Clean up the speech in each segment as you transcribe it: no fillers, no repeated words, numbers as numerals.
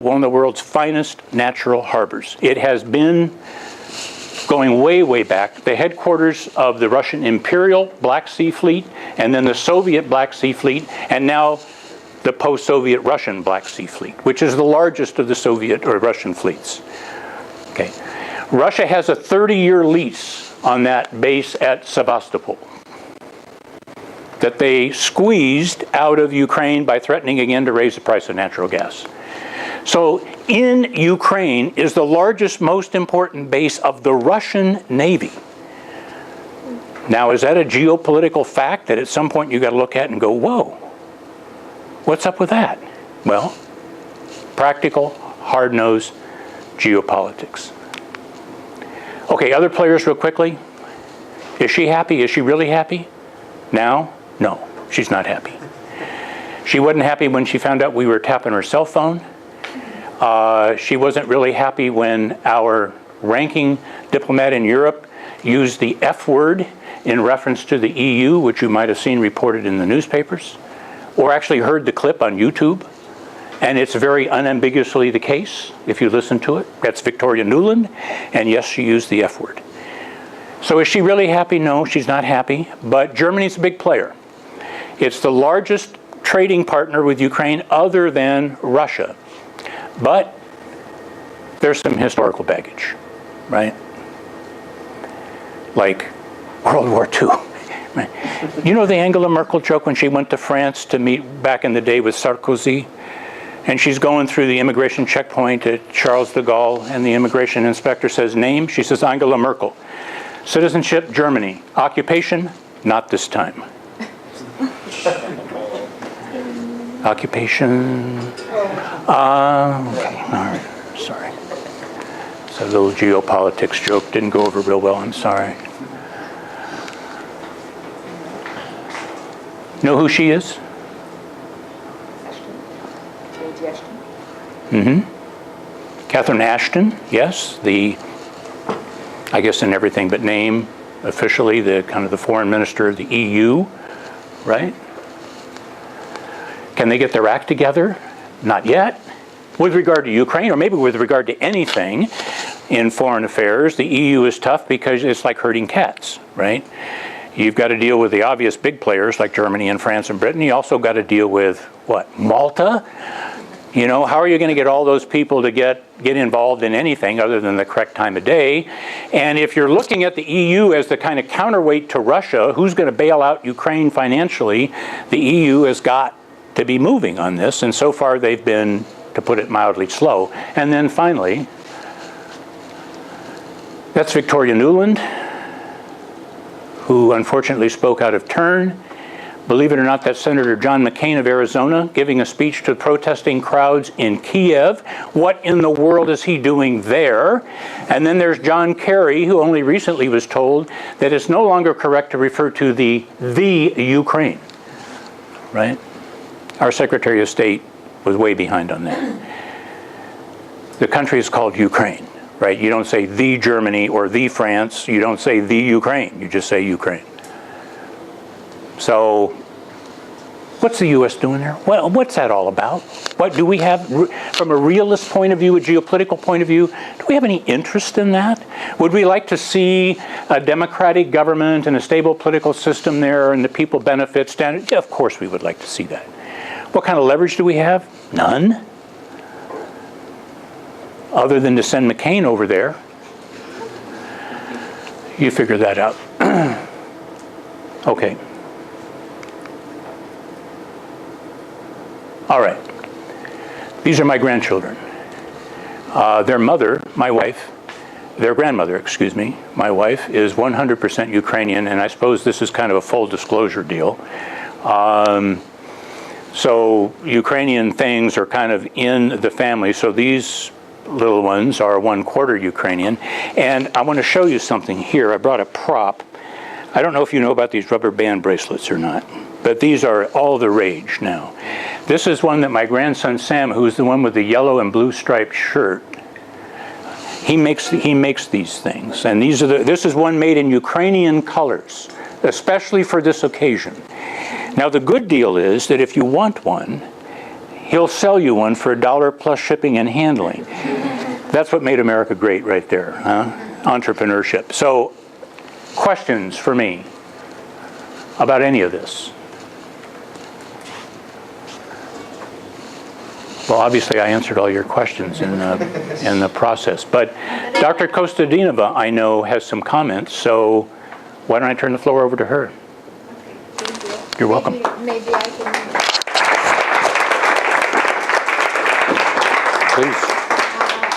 one of the world's finest natural harbors. It has been, going way, way back, the headquarters of the Russian Imperial Black Sea Fleet, and then the Soviet Black Sea Fleet, and now the post-Soviet Russian Black Sea Fleet, which is the largest of the Soviet or Russian fleets. Okay. Russia has a 30-year lease on that base at Sevastopol that they squeezed out of Ukraine by threatening again to raise the price of natural gas. So in Ukraine is the largest, most important base of the Russian Navy. Now, is that a geopolitical fact that at some point you got to look at and go, whoa, what's up with that? Well, practical, hard-nosed geopolitics. Okay, other players real quickly. Is she happy? Is she really happy? Now? No, she's not happy. She wasn't happy when she found out we were tapping her cell phone. She wasn't really happy when our ranking diplomat in Europe used the F word in reference to the EU, which you might have seen reported in the newspapers, or actually heard the clip on YouTube. And it's very unambiguously the case, if you listen to it. That's Victoria Nuland, and yes, she used the F word. So is she really happy? No, she's not happy, but Germany's a big player. It's the largest trading partner with Ukraine other than Russia. But there's some historical baggage, right? Like World War II. You know the Angela Merkel joke when she went to France to meet back in the day with Sarkozy? And she's going through the immigration checkpoint at Charles de Gaulle, and the immigration inspector says, name? She says, Angela Merkel. Citizenship, Germany. Occupation, not this time. Occupation, okay, all right, sorry. So a little geopolitics joke didn't go over real well, I'm sorry. Know who she is? Mm-hmm. Catherine Ashton, yes, I guess in everything but name, officially the kind of the foreign minister of the EU, right? Can they get their act together? Not yet. With regard to Ukraine, or maybe with regard to anything in foreign affairs, the EU is tough because it's like herding cats, right? You've got to deal with the obvious big players like Germany and France and Britain. You also got to deal with, what, Malta? You know, how are you going to get all those people to get involved in anything other than the correct time of day? And if you're looking at the EU as the kind of counterweight to Russia, who's going to bail out Ukraine financially? The EU has got to be moving on this, and so far they've been, to put it mildly, slow. And then finally, that's Victoria Nuland, who unfortunately spoke out of turn. Believe it or not, that's Senator John McCain of Arizona giving a speech to protesting crowds in Kiev. What in the world is he doing there? And then there's John Kerry, who only recently was told that it's no longer correct to refer to the Ukraine, right? Our Secretary of State was way behind on that. The country is called Ukraine, right? You don't say the Germany or the France. You don't say the Ukraine. You just say Ukraine. So what's the U.S. doing there? Well, what's that all about? What do we have, from a realist point of view, a geopolitical point of view, do we have any interest in that? Would we like to see a democratic government and a stable political system there and the people benefit standard? Yeah, of course we would like to see that. What kind of leverage do we have? None. Other than to send McCain over there. You figure that out. Okay. All right. These are my grandchildren. Their mother, my wife, their grandmother, excuse me, my wife, is 100% Ukrainian, and I suppose this is kind of a full disclosure deal. So Ukrainian things are kind of in the family. So these little ones are 1/4 Ukrainian. And I want to show you something here. I brought a prop. I don't know if you know about these rubber band bracelets or not, but these are all the rage now. This is one that my grandson Sam, who's the one with the yellow and blue striped shirt, he makes these things. And this is one made in Ukrainian colors, especially for this occasion. Now the good deal is that if you want one, he'll sell you one for $1 plus shipping and handling. That's what made America great right there, huh? Entrepreneurship. So, questions for me about any of this? Well, obviously I answered all your questions in the process. But Dr. Kostadinova, I know, has some comments, so why don't I turn the floor over to her? Thank you. You're welcome. Maybe I can... Please.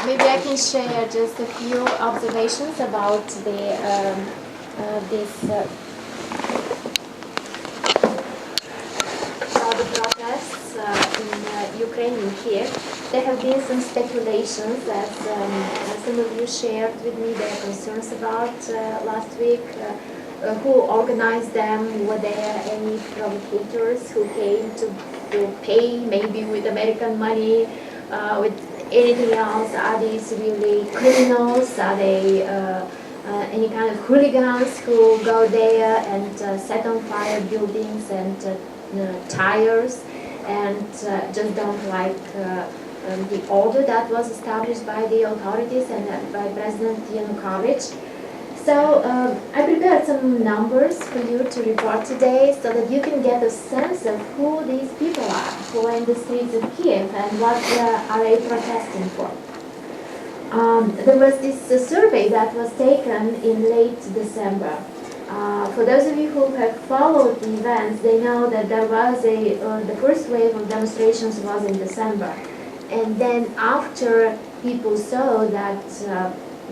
Maybe I can share just a few observations about the protests in Ukraine and Kiev. There have been some speculations that some of you shared with me their concerns about last week. Who organized them? Were there any provocators who came to pay, maybe with American money, with anything else? Are these really criminals? Are they any kind of hooligans who go there and set on fire buildings and tires and just don't like the order that was established by the authorities and by President Yanukovych? So I prepared some numbers for you to report today so that you can get a sense of who these people are who are in the streets of Kiev and what are they protesting for. There was this survey that was taken in late December. For those of you who have followed the events, they know that there was the first wave of demonstrations was in December. And then after people saw that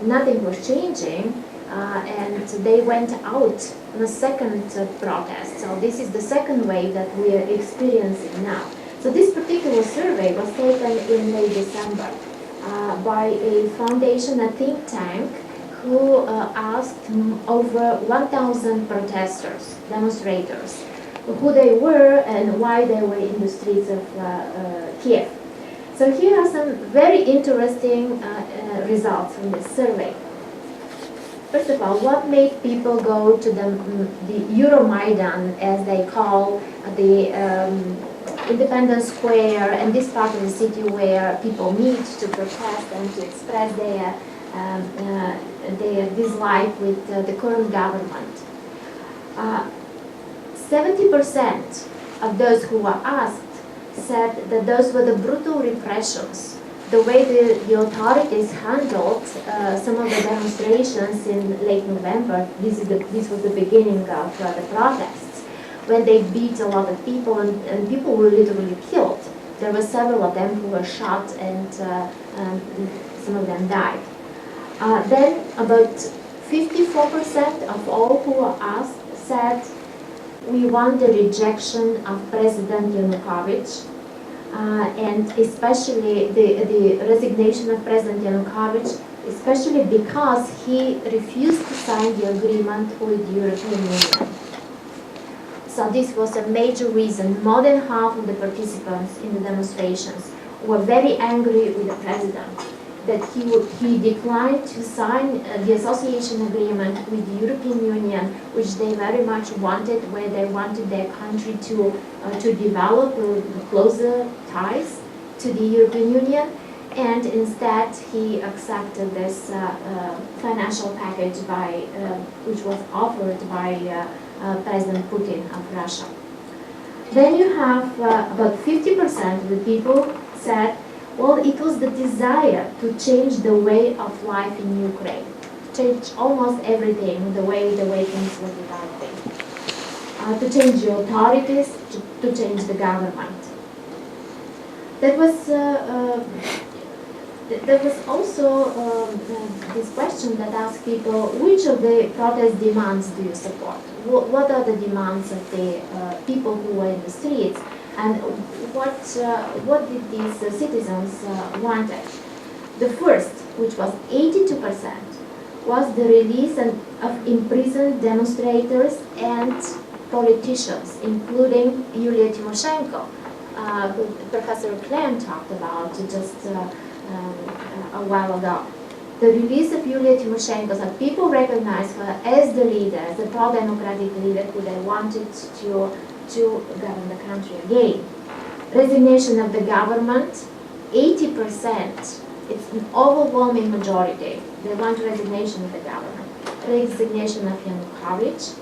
nothing was changing, and they went out on a second protest. So this is the second wave that we are experiencing now. So this particular survey was taken in late December by a foundation, a think tank, who asked over 1,000 protesters, demonstrators, who they were and why they were in the streets of Kiev. So here are some very interesting results from this survey. First of all, what made people go to the Euromaidan, as they call the Independence Square, and this part of the city where people meet to protest and to express their dislike with the current government? 70% of those who were asked said that those were the brutal repressions, the way the authorities handled some of the demonstrations in late November. This was the beginning of the protests, when they beat a lot of people and people were literally killed. There were several of them who were shot and some of them died. Then about 54% of all who were asked said, we want the rejection of President Yanukovych, and especially the resignation of President Yanukovych, especially because he refused to sign the agreement with the European Union. So this was a major reason. More than half of the participants in the demonstrations were very angry with the president, that he declined to sign the association agreement with the European Union, which they very much wanted, where they wanted their country to develop closer ties to the European Union, and instead he accepted this financial package which was offered by President Putin of Russia. Then you have about 50% of the people said, well, it was the desire to change the way of life in Ukraine, change almost everything, the way things were developing, to change the authorities, to change the government. There was also this question that asked people, which of the protest demands do you support? What are the demands of the people who were in the streets? And what did these citizens wanted? The first, which was 82%, was the release of imprisoned demonstrators and politicians, including Yulia Tymoshenko, who Professor Clem talked about just a while ago. The release of Yulia Tymoshenko, so people recognized her as the leader, as the pro-democratic leader who they wanted to govern the country again. Resignation of the government, 80%, it's an overwhelming majority. They want resignation of the government. Resignation of Yanukovych.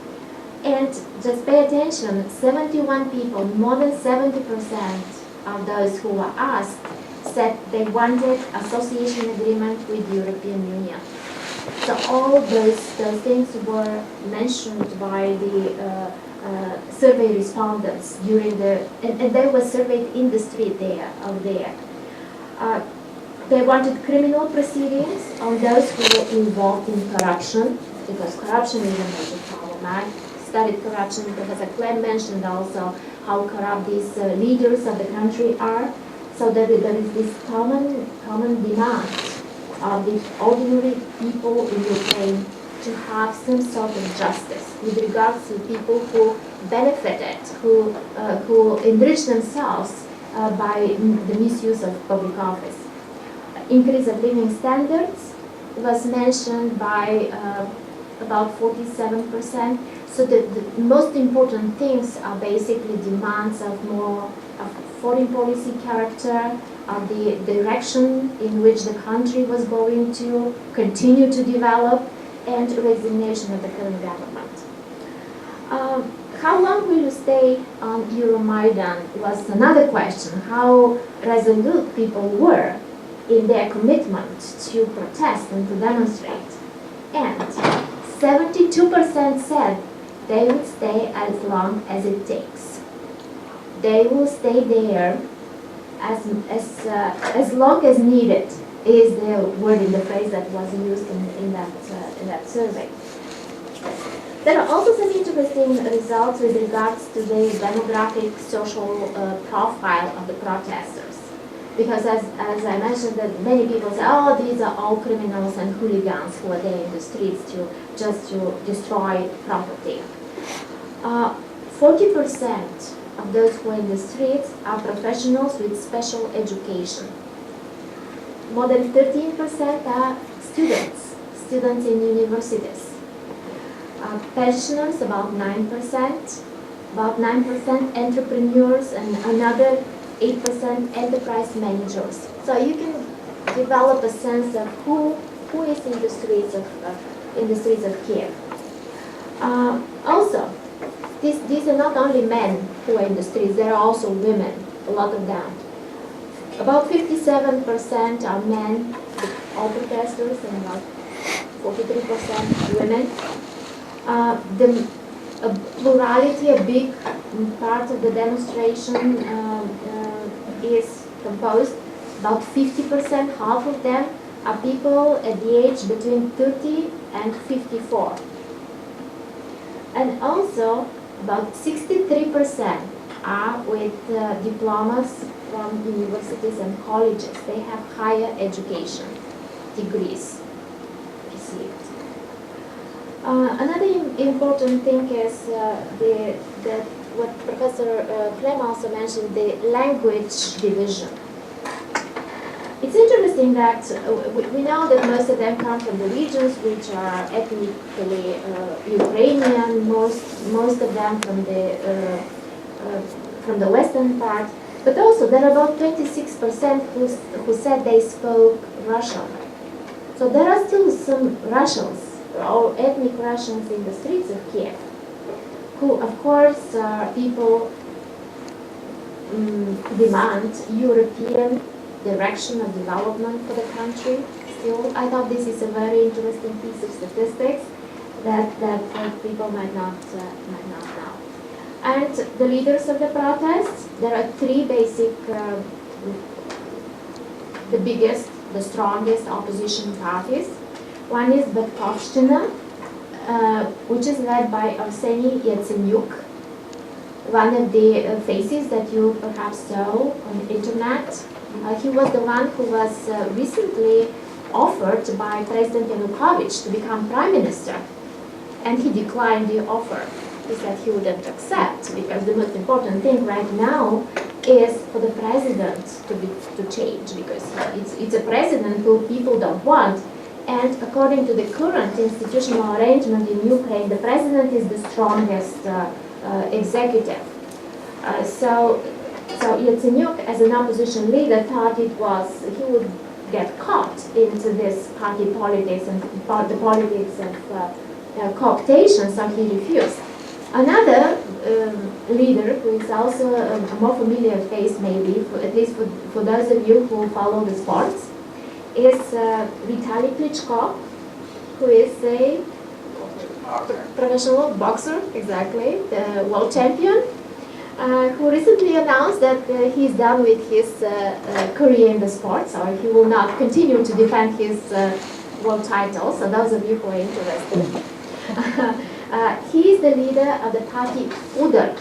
And just pay attention, 71 people, more than 70% of those who were asked said they wanted association agreement with the European Union. So all those things were mentioned by the survey respondents during and they were surveyed in the street there, out there. They wanted criminal proceedings on those who were involved in corruption, because corruption is a major problem. I studied corruption. Professor Clem mentioned also how corrupt these leaders of the country are. So there is this common demand of the ordinary people in Ukraine to have some sort of justice with regards to people who benefited, who enriched themselves by the misuse of public office. Increase of living standards was mentioned by about 47%. So the most important things are basically demands of more of foreign policy character, of the direction in which the country was going to continue to develop, and resignation of the current government. How long will you stay on Euromaidan was another question. How resolute people were in their commitment to protest and to demonstrate. And 72% said they would stay as long as it takes. They will stay there as long as needed, is the word in the phrase that was used in that survey. There are also some interesting results with regards to the demographic social profile of the protesters. Because as I mentioned, that many people say, oh, these are all criminals and hooligans who are there in the streets just to destroy property. 40% of those who are in the streets are professionals with special education. More than 13% are students in universities. Pensioners, about 9%, entrepreneurs, and another 8% enterprise managers. So you can develop a sense of who is in the streets of Kiev. Also, these are not only men who are in the streets, there are also women, a lot of them. About 57% are men, all protesters, and about 43% women. The plurality, a big part of the demonstration is composed, about 50%, half of them are people at the age between 30 and 54. And also, about 63% are with diplomas from universities and colleges. They have higher education degrees received. Another important thing is that what Professor Clem also mentioned, the language division. It's interesting that we know that most of them come from the regions which are ethnically Ukrainian, most of them from the western part, but also there are about 26% who said they spoke Russian. So there are still some Russians, or ethnic Russians in the streets of Kiev, who of course people demand European direction of development for the country. Still, I thought this is a very interesting piece of statistics that people might not know. And the leaders of the protests, there are three basic, the biggest, the strongest opposition parties. One is Batkovshchina, which is led by Arseniy Yatsenyuk, one of the faces that you perhaps saw on the internet. He was the one who was recently offered by President Yanukovych to become prime minister, and he declined the offer. He said he wouldn't accept, because the most important thing right now is for the president to change, because it's a president who people don't want. And according to the current institutional arrangement in Ukraine, the president is the strongest executive. So So Yatsenyuk, as an opposition leader, thought he would get caught into this party politics and the politics of cooptation, so he refused. Another leader, who is also a more familiar face maybe, at least for those of you who follow the sports, is Vitaly Klitschko, who is a professional boxer, exactly, the world champion, who recently announced that he's done with his career in the sports, or he will not continue to defend his world title. So those of you who are interested. He is the leader of the party UDAR,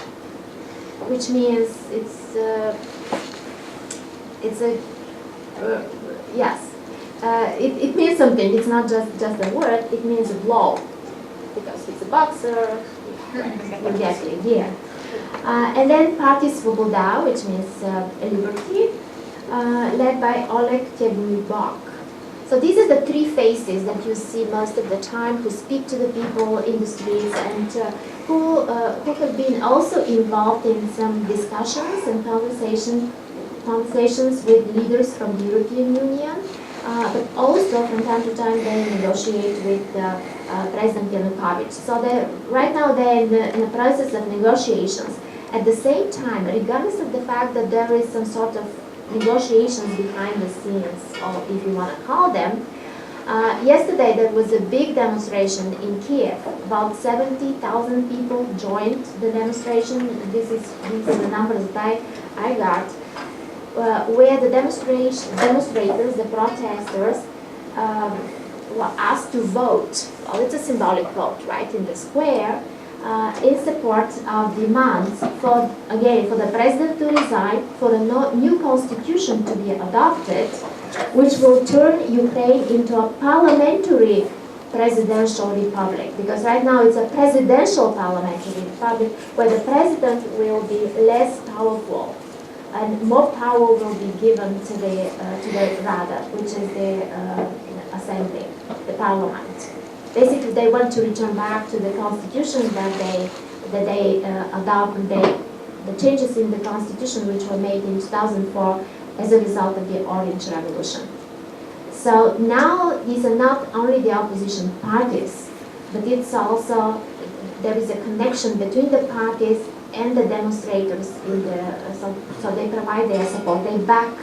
which means it means something. It's not just a word. It means blow, because he's a boxer. You get the idea. And then Party Svoboda, which means liberty, led by Oleg Tebnybok. So these are the three faces that you see most of the time, who speak to the people in the streets, and who have been also involved in some discussions and conversations with leaders from the European Union, but also from time to time they negotiate with President Yanukovych. So right now they're in the process of negotiations. At the same time, regardless of the fact that there is some sort of negotiations behind the scenes, or if you want to call them, yesterday there was a big demonstration in Kiev. About 70,000 people joined the demonstration. These are the numbers that I got, where the demonstrators, the protesters, were asked to vote. Well, it's a symbolic vote, right, in the square, in support of demands for the president to resign, for a new constitution to be adopted, which will turn Ukraine into a parliamentary presidential republic. Because right now it's a presidential parliamentary republic where the president will be less powerful and more power will be given to the Rada, which is the assembly, the parliament. Basically, they want to return back to the constitution that they adopted, the changes in the constitution which were made in 2004 as a result of the Orange Revolution. So now these are not only the opposition parties, but it's also, there is a connection between the parties and the demonstrators so they provide their support. They back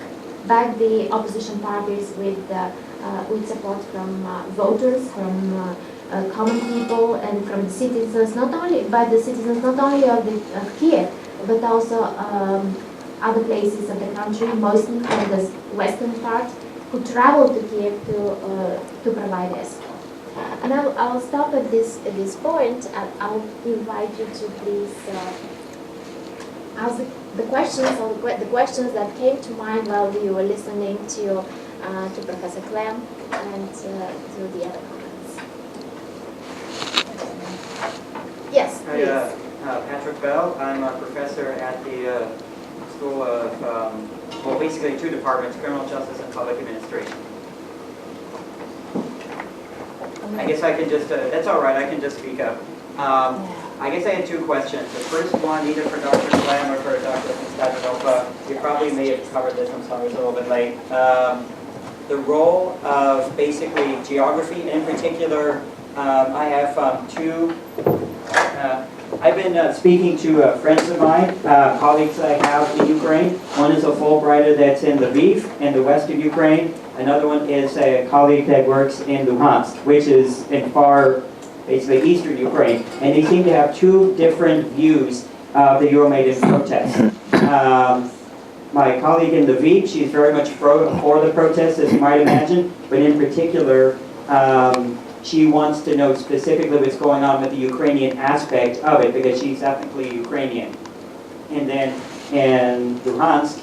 the opposition parties with support from voters, from common people, and from the citizens, not only of Kiev, but also other places of the country, mostly from the western part, who travel to Kiev to provide their support. And I'll stop at this point. I'll invite you to please ask the questions, or the questions that came to mind while we were listening to Professor Clem and to the other comments. Yes, please. Hi, Patrick Bell. I'm a professor at the School of, well, basically two departments, Criminal Justice and Public Administration. I guess I can just, that's all right, I can just speak up. I guess I had two questions. The first one, either for Dr. Clem or for Dr. Kostadinova, you probably may have covered this, I'm sorry, I was a little bit late. The role of basically geography, and in particular, I have I've been speaking to friends of mine, colleagues I have in Ukraine. One is a Fulbrighter that's in Lviv, in the west of Ukraine. Another one is a colleague that works in Luhansk, which is in far, basically eastern Ukraine. And they seem to have two different views of the Euromaidan protest. My colleague in Lviv, she's very much for the protests, as you might imagine, but in particular, she wants to know specifically what's going on with the Ukrainian aspect of it, because she's ethnically Ukrainian. And then in Luhansk,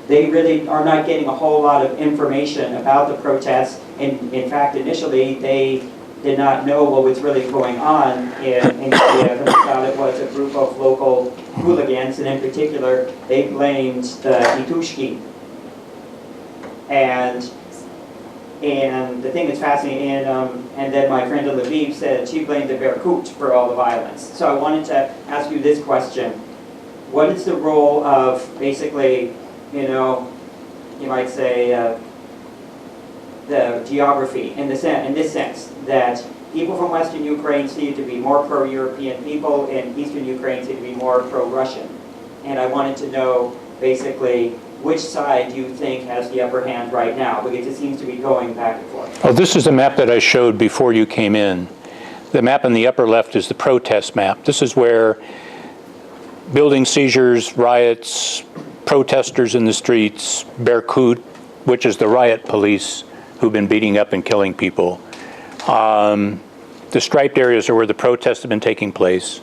they really are not getting a whole lot of information about the protests. And in fact, initially, they did not know what was really going on in Kiev, and thought it was a group of local hooligans, and in particular, they blamed the Itushki. And the thing that's fascinating, and then my friend in Lviv said she blamed the Berkut for all the violence. So I wanted to ask you this question. what is the role of basically, you know, you might say the geography in this sense that people from Western Ukraine seem to be more pro-European people, and Eastern Ukraine seem to be more pro-Russian. And I wanted to know basically which side do you think has the upper hand right now, because it seems to be going back and forth. Oh, this is the map that I showed before you came in. The map in the upper left is the protest map. This is where building seizures, riots, protesters in the streets, Berkut, which is the riot police who've been beating up and killing people. The striped areas are where the protests have been taking place.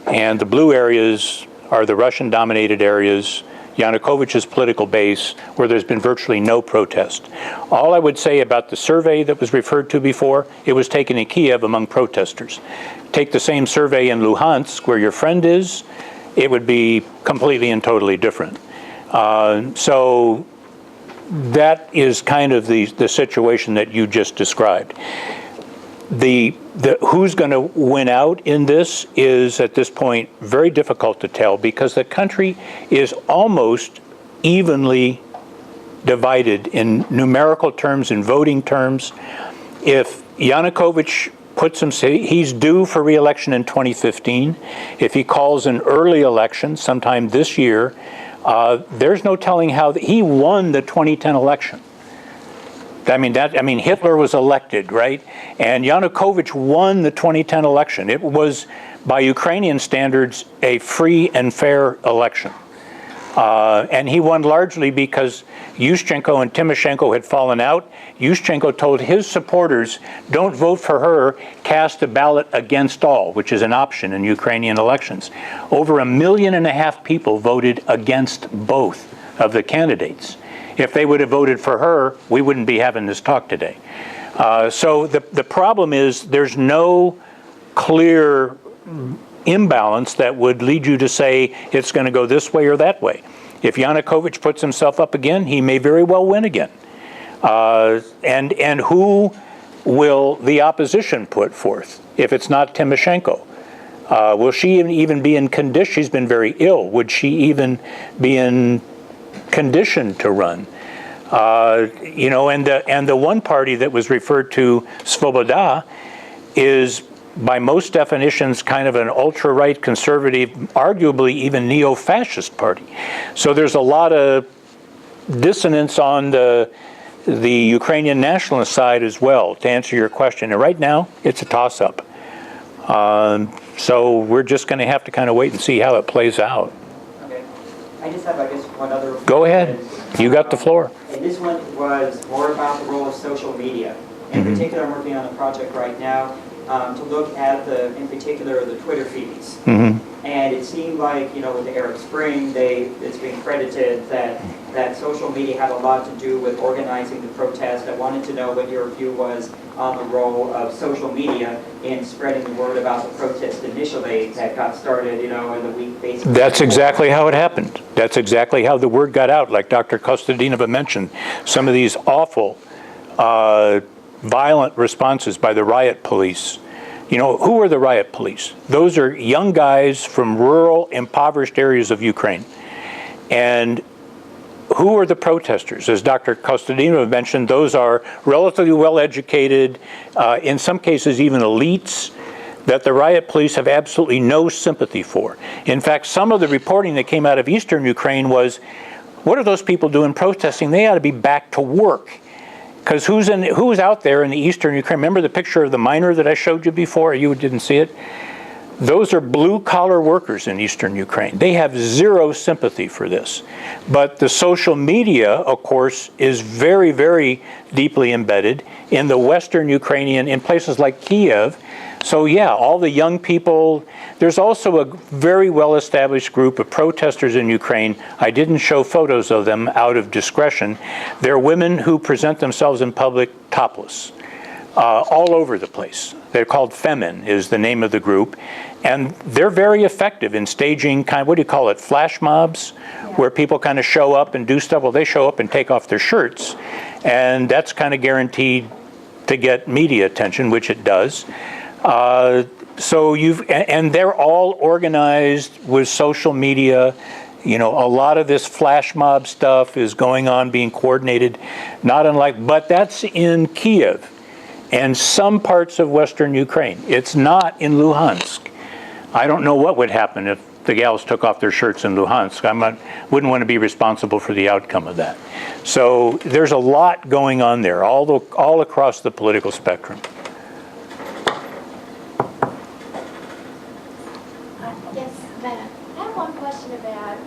And the blue areas are the Russian-dominated areas, Yanukovych's political base, where there's been virtually no protest. All I would say about the survey that was referred to before, it was taken in Kiev among protesters. Take the same survey in Luhansk, where your friend is, it would be completely and totally different. So that is kind of the situation that you just described. Who's going to win out in this is, at this point, very difficult to tell, because the country is almost evenly divided in numerical terms, in voting terms. If Yanukovych puts he's due for re-election in 2015. If he calls an early election sometime this year, there's no telling how he won the 2010 election. I mean, Hitler was elected, right? And Yanukovych won the 2010 election. It was, by Ukrainian standards, a free and fair election. And he won largely because Yushchenko and Tymoshenko had fallen out. Yushchenko told his supporters, don't vote for her, cast a ballot against all, which is an option in Ukrainian elections. Over 1.5 million people voted against both of the candidates. If they would have voted for her, we wouldn't be having this talk today. So the problem is there's no clear imbalance that would lead you to say it's going to go this way or that way. If Yanukovych puts himself up again, he may very well win again. And who will the opposition put forth if it's not Tymoshenko? Will she even be in condition? She's been very ill. Would she even be in condition to run? You know, and the one party that was referred to, Svoboda, is by most definitions kind of an ultra-right conservative, arguably even neo-fascist party. So there's a lot of dissonance on the Ukrainian nationalist side as well, to answer your question. And right now, it's a toss-up. So we're just going to have to kind of wait and see how it plays out. Okay. I just have, I guess, one other... Go ahead. You got the floor. And this one was more about the role of social media. In particular, I'm working on a project right now to look at in particular, the Twitter feeds. And it seemed like, you know, with the Arab Spring, it's been credited that social media had a lot to do with organizing the protest. I wanted to know what your view was on the role of social media in spreading the word about the protest initially that got started, you know, in the week basically. That's exactly how it happened. That's exactly how the word got out, like Dr. Kostadinova mentioned. Some of these awful, violent responses by the riot police. You know, who are the riot police? Those are young guys from rural, impoverished areas of Ukraine. And who are the protesters? As Dr. Kostadinova mentioned, those are relatively well-educated, in some cases even elites, that the riot police have absolutely no sympathy for. In fact, some of the reporting that came out of eastern Ukraine was, what are those people doing protesting? They ought to be back to work. Because who's out there in the eastern Ukraine? Remember the picture of the miner that I showed you before? You didn't see it? Those are blue-collar workers in eastern Ukraine. They have zero sympathy for this. But the social media, of course, is very, very deeply embedded in the western Ukrainian, in places like Kiev. So yeah, all the young people. There's also a very well-established group of protesters in Ukraine. I didn't show photos of them out of discretion. They're women who present themselves in public topless, all over the place. They're called Femin is the name of the group. And they're very effective in staging kind of, what do you call it, flash mobs, where people kind of show up and do stuff. Well, they show up and take off their shirts. And that's kind of guaranteed to get media attention, which it does. So and they're all organized with social media. You know, a lot of this flash mob stuff is going on, being coordinated, not unlike, but that's in Kiev and some parts of Western Ukraine. It's not in Luhansk. I don't know what would happen if the gals took off their shirts in Luhansk. Wouldn't want to be responsible for the outcome of that. So there's a lot going on there, all across the political spectrum. Yes, Vera. I have one question about.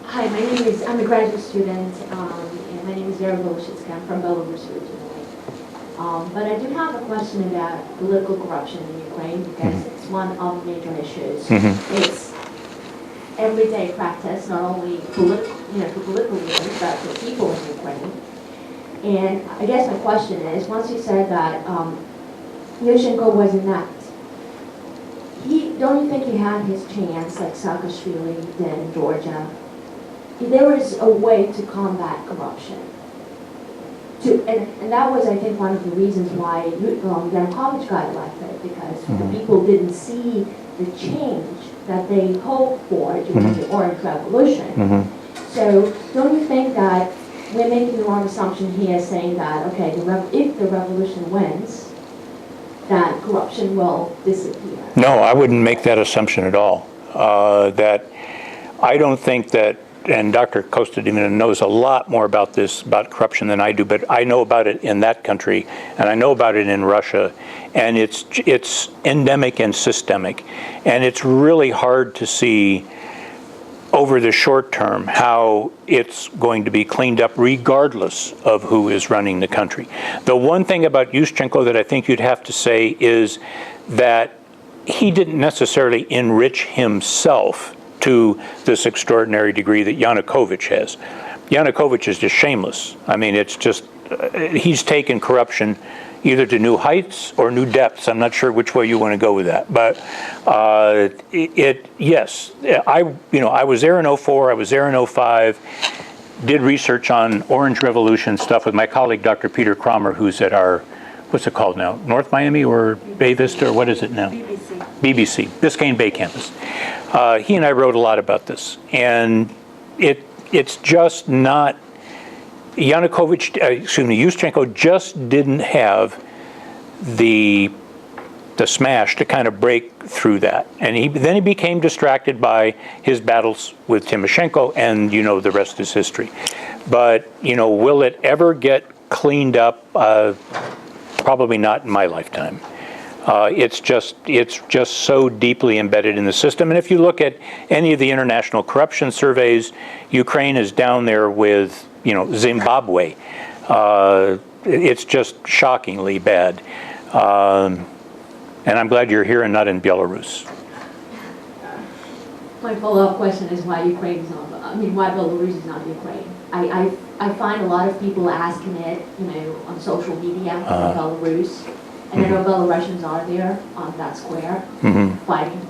Hi, I'm a graduate student, and my name is Vera Bolshitska. I'm from Belarus originally. But I do have a question about political corruption in Ukraine because it's one of the major issues. It's everyday practice, not only political, for political leaders, but for people in Ukraine. And I guess my question is, once you said that Yushchenko was inept, don't you think he had his chance, like Saakashvili did in Georgia? There was a way to combat corruption. And that was, I think, one of the reasons why Yanukovych got elected, because the people didn't see the change that they hoped for during the Orange Revolution. So don't you think that we're making the wrong assumption here, saying that, okay, if the revolution wins, that corruption will disappear? No, I wouldn't make that assumption at all. That I don't think that, and Dr. Kostadinova knows a lot more about this, about corruption than I do, but I know about it in that country, and I know about it in Russia, and it's endemic and systemic, and it's really hard to see over the short term how it's going to be cleaned up regardless of who is running the country. The one thing about Yushchenko that I think you'd have to say is that he didn't necessarily enrich himself to this extraordinary degree that Yanukovych has. Yanukovych is just shameless. I mean, it's just, he's taken corruption either to new heights or new depths. I'm not sure which way you want to go with that. But yes, I was there in 04, I was there in 05, did research on Orange Revolution stuff with my colleague, Dr. Peter Cromer, who's at our, what's it called now? North Miami or Bay Vista, or what is it now? BBC, Biscayne Bay campus. He and I wrote a lot about this, and it's just not, Yushchenko just didn't have the smash to kind of break through that. And then he became distracted by his battles with Timoshenko, and the rest is history. But, will it ever get cleaned up? Probably not in my lifetime. It's just so deeply embedded in the system. And if you look at any of the international corruption surveys, Ukraine is down there with, Zimbabwe. It's just shockingly bad. And I'm glad you're here and not in Belarus. My follow-up question is why why Belarus is not Ukraine? I find a lot of people asking it, on social media, Belarus. And I know Belarusians are there on that square fighting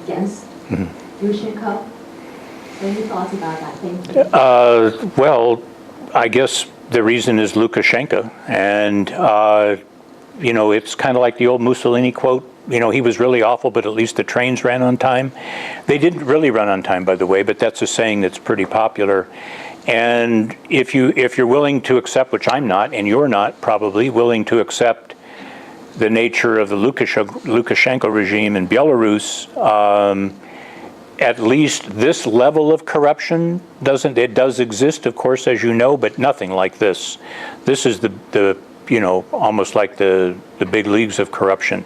against Yushchenko. Any thoughts about that? Thank you. Well, I guess the reason is Lukashenko. And, it's kind of like the old Mussolini quote, he was really awful, but at least the trains ran on time. They didn't really run on time, by the way, but that's a saying that's pretty popular. And if you're willing to accept, which I'm not, and you're not probably willing to accept the nature of the Lukashenko regime in Belarus, at least this level of corruption does exist, of course, as you know, but nothing like this. This is the almost like the big leagues of corruption.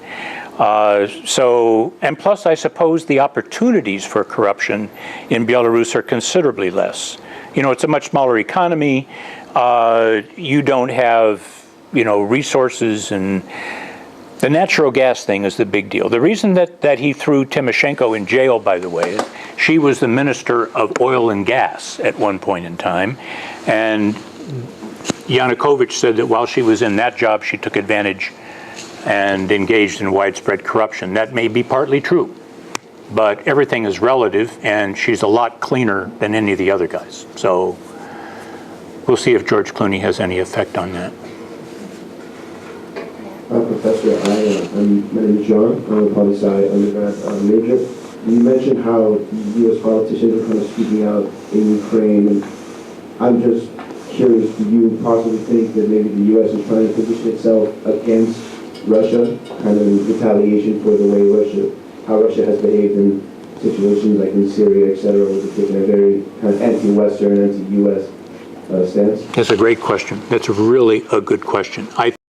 And plus, I suppose the opportunities for corruption in Belarus are considerably less. It's a much smaller economy. You don't have, resources, and the natural gas thing is the big deal. The reason that he threw Timoshenko in jail, by the way, is she was the minister of oil and gas at one point in time. And Yanukovych said that while she was in that job, she took advantage and engaged in widespread corruption. That may be partly true, but everything is relative, and she's a lot cleaner than any of the other guys. So we'll see if George Clooney has any effect on that. Professor. My name is John. I'm a poli-sci undergrad major. You mentioned how U.S. politicians are kind of speaking out in Ukraine, and I'm just curious, do you possibly think that maybe the U.S. is trying to position itself against Russia, kind of in retaliation for the way how Russia has behaved in situations like in Syria, etc., where they're taking a very kind of anti-Western, anti-U.S. Stance? That's a great question. That's really a good question. I